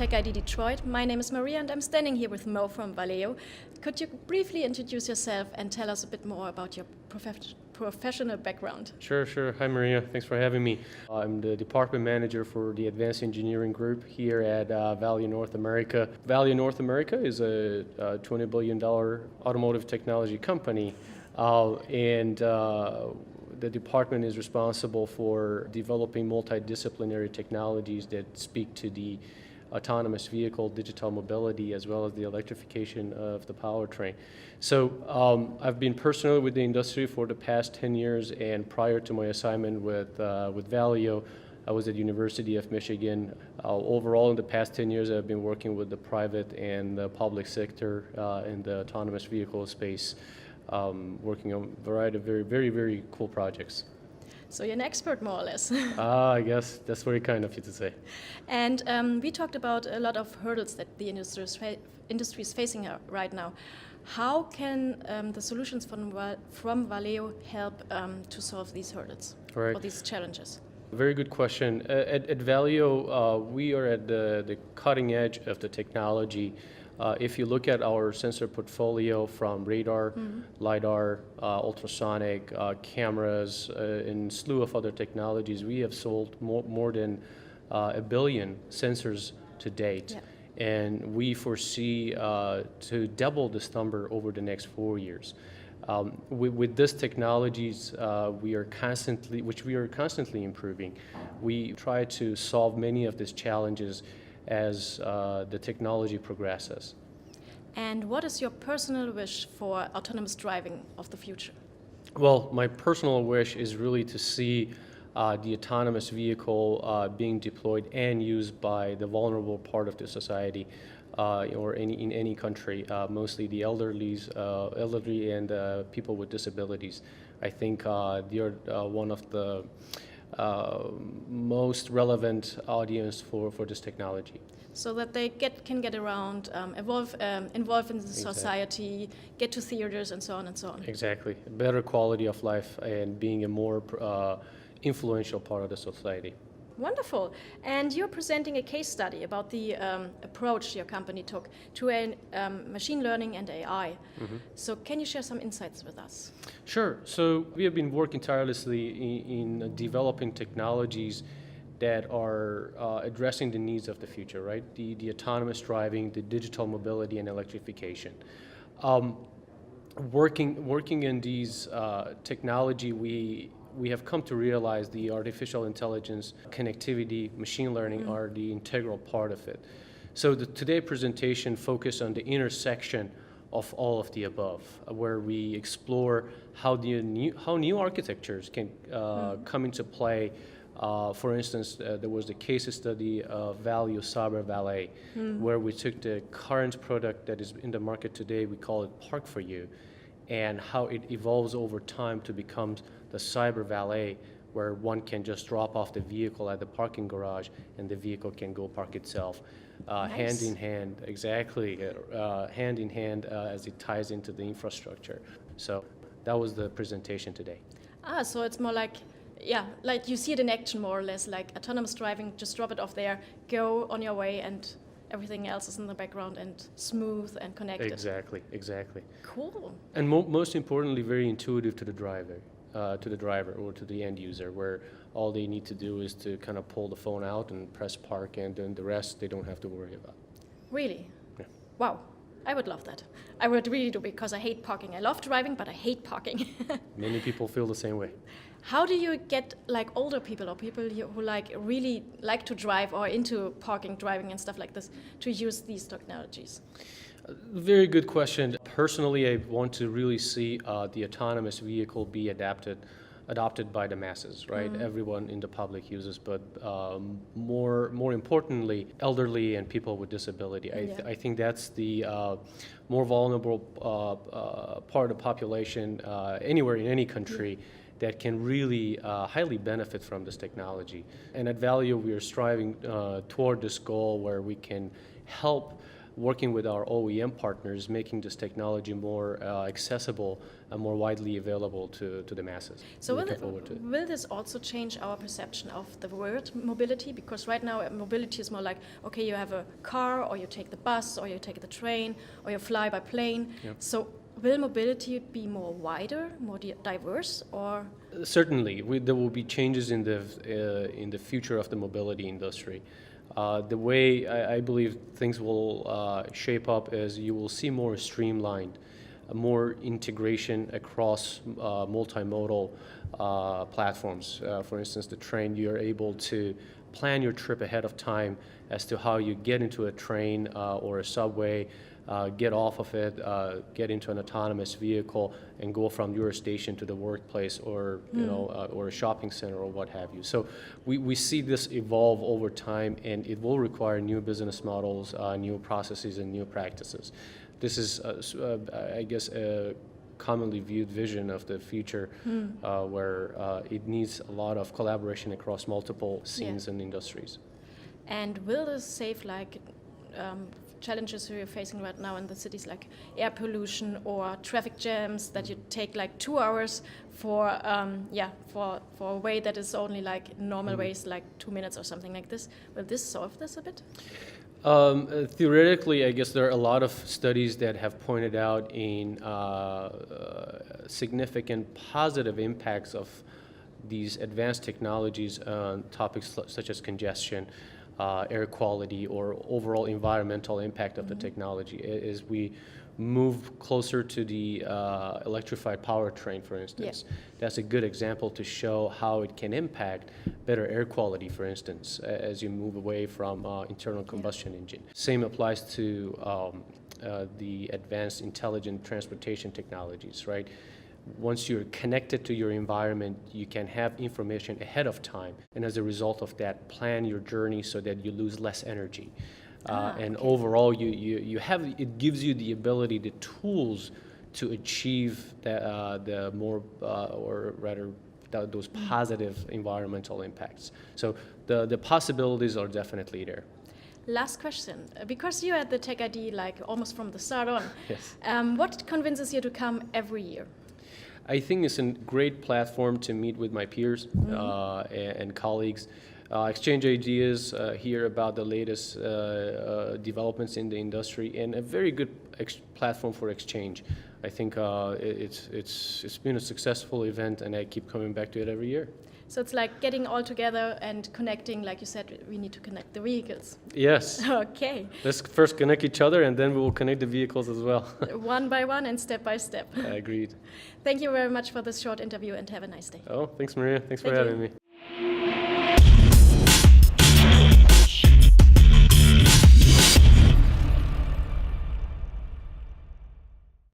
Tech.AD Detroit. My name is Maria and I'm standing here with Mo from Valeo. Could you briefly introduce yourself and tell us a bit more about your professional background? Sure. Hi Maria, thanks for having me. I'm the department manager for the Advanced Engineering Group here at Valeo North America. Valeo North America is a $20 billion automotive technology company, and the department is responsible for developing multidisciplinary technologies that speak to the autonomous vehicle, digital mobility, as well as the electrification of the powertrain. So I've been personally with the industry for the past 10 years, and prior to my assignment with Valeo, I was at University of Michigan. Overall, in the past 10 years, I've been working with the private and the public sector in the autonomous vehicle space, working on a variety of very cool projects. So you're an expert, more or less. I guess that's very kind of you to say. And we talked about a lot of hurdles that the industry is facing right now. How can the solutions from Valeo help to solve these hurdles or these challenges? Very good question. At Valeo, we are at the cutting edge of the technology. If you look at our sensor portfolio from radar, LiDAR, ultrasonic, cameras, and slew of other technologies, we have sold more than 1 billion sensors to date. Yeah. And we foresee to double this number over the next 4 years. With these technologies, which we are constantly improving, we try to solve many of these challenges as the technology progresses. And what is your personal wish for autonomous driving of the future? Well, my personal wish is really to see the autonomous vehicle being deployed and used by the vulnerable part of the society, or in any country, mostly the elderly and people with disabilities. I think they are one of the most relevant audience for this technology. So that they can get around, involve in the society, get to theaters and so on and so on. Exactly. Better quality of life and being a more influential part of the society. Wonderful. And you're presenting a case study about the approach your company took to machine learning and AI. So can you share some insights with us? Sure. So we have been working tirelessly in developing technologies that are addressing the needs of the future, right? The autonomous driving, the digital mobility, and electrification. Working in these technology, we have come to realize the artificial intelligence, connectivity, machine learning are the integral part of it. So the today presentation focused on the intersection of all of the above, where we explore how new architectures can come into play. For instance, there was the case study of Valeo Cyber Valet, where we took the current product that is in the market today, we call it Park for You, and how it evolves over time to become the Cyber Valet, where one can just drop off the vehicle at the parking garage and the vehicle can go park itself. Nice. Hand in hand, exactly, hand in hand as it ties into the infrastructure. So that was the presentation today. So it's more like, like you see it in action more or less, like autonomous driving, just drop it off there, go on your way, and everything else is in the background and smooth and connected. Exactly. Cool. And most importantly, very intuitive to the driver. Or to the end user, where all they need to do is to kind of pull the phone out and press park, and then the rest they don't have to worry about. Really? Yeah. Wow. I would love that. I would really do, because I hate parking. I love driving, but I hate parking. Many people feel the same way. How do you get like older people or people who really like to drive or into parking, driving and stuff like this to use these technologies? Very good question. Personally, I want to really see the autonomous vehicle be adopted by the masses, right? Everyone in the public uses, but more importantly, elderly and people with disability. I think that's the more vulnerable part of the population anywhere in any country that can really highly benefit from this technology. And at Valeo, we are striving toward this goal where we can help working with our OEM partners, making this technology more accessible and more widely available to the masses. So Looking forward to it. will this also change our perception of the word mobility? Because right now mobility is more like, okay, you have a car, or you take the bus, or you take the train, or you fly by plane. Yep. So will mobility be more wider, more diverse, or? Certainly, there will be changes in the future of the mobility industry. The way I believe things will shape up is you will see more streamlined, more integration across multimodal platforms. For instance, the train, you're able to plan your trip ahead of time as to how you get into a train or a subway, get off of it, get into an autonomous vehicle, and go from your station to the workplace, or or a shopping center, or what have you. So we see this evolve over time, and it will require new business models, new processes, and new practices. This is, I guess, a commonly viewed vision of the future, where it needs a lot of collaboration across multiple scenes and industries. And will this save challenges we're facing right now in the cities, like air pollution or traffic jams, that you take like 2 hours for a way that is only like normal ways, like 2 minutes or something like this? Will this solve this a bit? Theoretically, I guess there are a lot of studies that have pointed out in significant positive impacts of these advanced technologies on topics such as congestion, air quality, or overall environmental impact of the technology. As we move closer to the electrified powertrain, for instance, that's a good example to show how it can impact better air quality, for instance, as you move away from internal combustion engine. Same applies to the advanced intelligent transportation technologies, right? Once you're connected to your environment, you can have information ahead of time, and as a result of that, plan your journey so that you lose less energy. And overall, it gives you the ability, the tools to achieve the more, or rather, those positive environmental impacts. So the possibilities are definitely there. Last question, because you're at the Tech.AD like almost from the start on. Yes. What convinces you to come every year? I think it's a great platform to meet with my peers and colleagues, exchange ideas, hear about the latest developments in the industry, and a very good platform for exchange. I think it's been a successful event, and I keep coming back to it every year. So it's like getting all together and connecting, like you said, we need to connect the vehicles. Yes. Okay. Let's first connect each other, and then we will connect the vehicles as well. One by one and step by step. Agreed. Thank you very much for this short interview, and have a nice day. Oh, thanks, Maria. Thanks for having me.